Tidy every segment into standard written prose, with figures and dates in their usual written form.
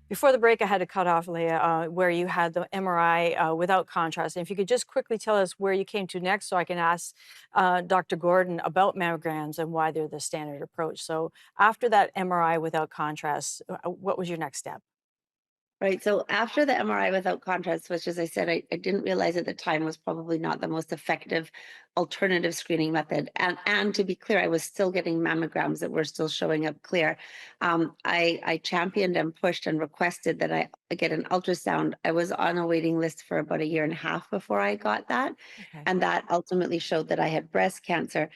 Before the break, I had to cut off, Leah, where you had the MRI without contrast. And if you could just quickly tell us where you came to next so I can ask Dr. Gordon about mammograms and why they're the standard approach. So after that MRI without contrast, what was your next step? Right. So after the MRI without contrast, which, as I said, I didn't realize at the time was probably not the most effective alternative screening method. And to be clear, I was still getting mammograms that were still showing up clear. I championed and pushed and requested that I get an ultrasound. I was on a waiting list for about a year and a half before I got that. Okay. And that ultimately showed that I had breast cancer.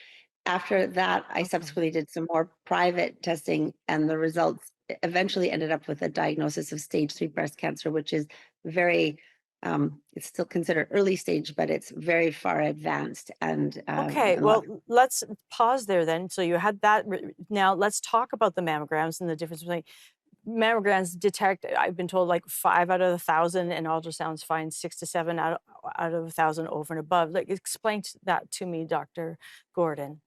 After that, I Okay. subsequently did some more private testing, and the results eventually ended up with a diagnosis of stage 3 breast cancer, which is very, it's still considered early stage, but it's very far advanced Okay, and lots. well, let's pause there then. So you had that. Now let's talk about the mammograms and the difference between mammograms detect, I've been told, like 5 out of 1,000, and ultrasounds find 6 to 7 out of 1,000 over and above. Like, explain that to me, Dr. Gordon.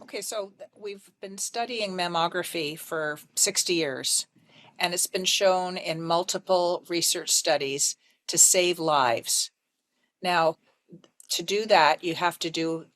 Okay, so we've been studying mammography for 60 years, and it's been shown in multiple research studies to save lives. Now, to do that, you have to do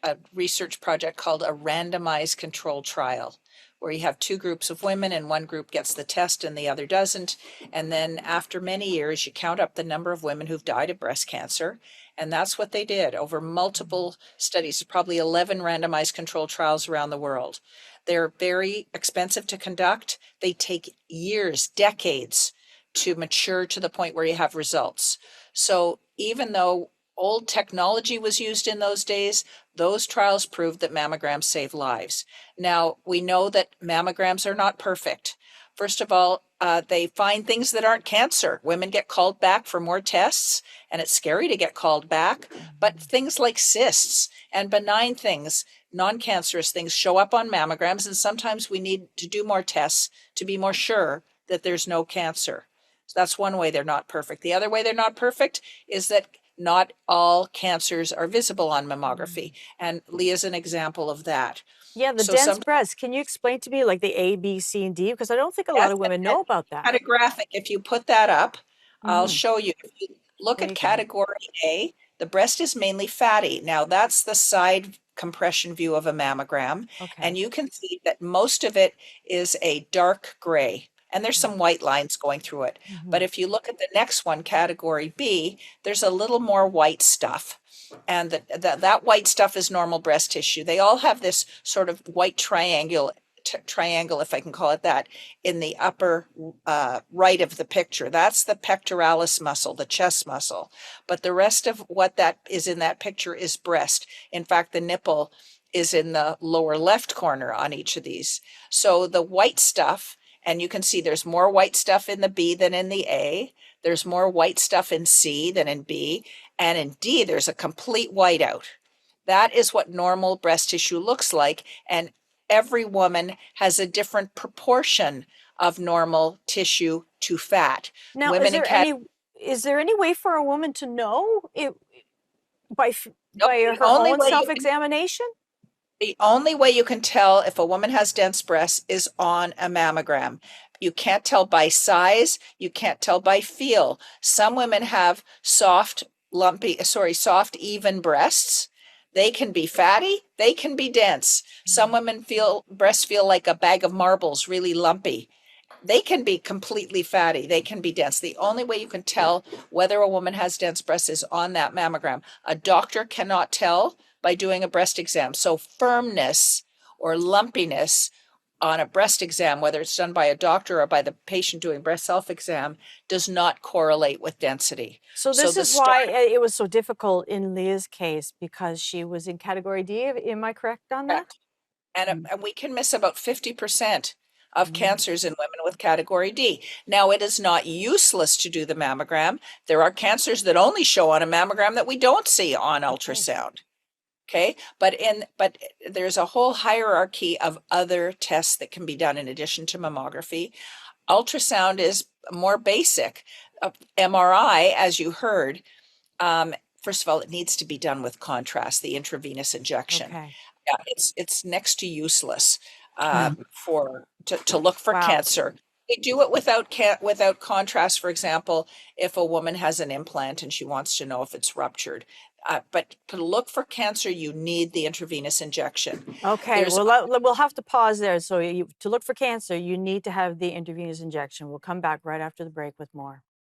a research project called a randomized control trial, where you have two groups of women and one group gets the test and the other doesn't. And then after many years, you count up the number of women who've died of breast cancer. And that's what they did over multiple studies, probably 11 randomized control trials around the world. They're very expensive to conduct. They take years, decades to mature to the point where you have results. So even though old technology was used in those days, those trials proved that mammograms save lives. Now, we know that mammograms are not perfect. First of all, they find things that aren't cancer. Women get called back for more tests, and it's scary to get called back. But things like cysts and benign things, non-cancerous things, show up on mammograms, and sometimes we need to do more tests to be more sure that there's no cancer. So that's one way they're not perfect. The other way they're not perfect is that not all cancers are visible on mammography. And Leah's an example of that. Yeah, the So dense some, breast. Can you explain to me like the A, B, C, and D? Because I don't think a lot yes, of women and know about that. had a graphic. If you put that up, I'll Hmm. show you. If you look There at you go. category A, the breast is mainly fatty. Now that's the side compression view of a mammogram. And Okay. you can see that most of it is a dark gray. And there's some white lines going through it. Mm-hmm. But if you look at the next one, category B, there's a little more white stuff. And that white stuff is normal breast tissue. They all have this sort of white triangle, if I can call it that, in the upper right of the picture. That's the pectoralis muscle, the chest muscle. But the rest of what that is in that picture is breast. In fact, the nipple is in the lower left corner on each of these. So the white stuff, and you can see there's more white stuff in the B than in the A. There's more white stuff in C than in B. And in D, there's a complete whiteout. That is what normal breast tissue looks like. And every woman has a different proportion of normal tissue to fat. Now, Women in cat, is there any way for a woman to know it nope, by her own self-examination? the only way you can tell if a woman has dense breasts is on a mammogram. You can't tell by size, you can't tell by feel. Some women have soft, even breasts. They can be fatty, they can be dense. Some women breasts feel like a bag of marbles, really lumpy. They can be completely fatty, they can be dense. The only way you can tell whether a woman has dense breasts is on that mammogram. A doctor cannot tell by doing a breast exam. So firmness or lumpiness on a breast exam, whether it's done by a doctor or by the patient doing breast self-exam, does not correlate with density. So So this the is why start, it was so difficult in Leah's case because she was in category D. Am I correct on that? and we can miss about 50% of Mm-hmm. cancers in women with category D. Now, it is not useless to do the mammogram. There are cancers that only show on a mammogram that we don't see on Okay. ultrasound. Okay, but there's a whole hierarchy of other tests that can be done in addition to mammography. Ultrasound is more basic. MRI, as you heard, um, first of all, it needs to be done with contrast, the intravenous injection. Okay. Yeah, it's next to useless Yeah. for to look for Wow. cancer. They do it without contrast. For example, if a woman has an implant and she wants to know if it's ruptured, but to look for cancer, you need the intravenous injection. Okay, There's well, we'll have to pause there. So to look for cancer, you need to have the intravenous injection. We'll come back right after the break with more.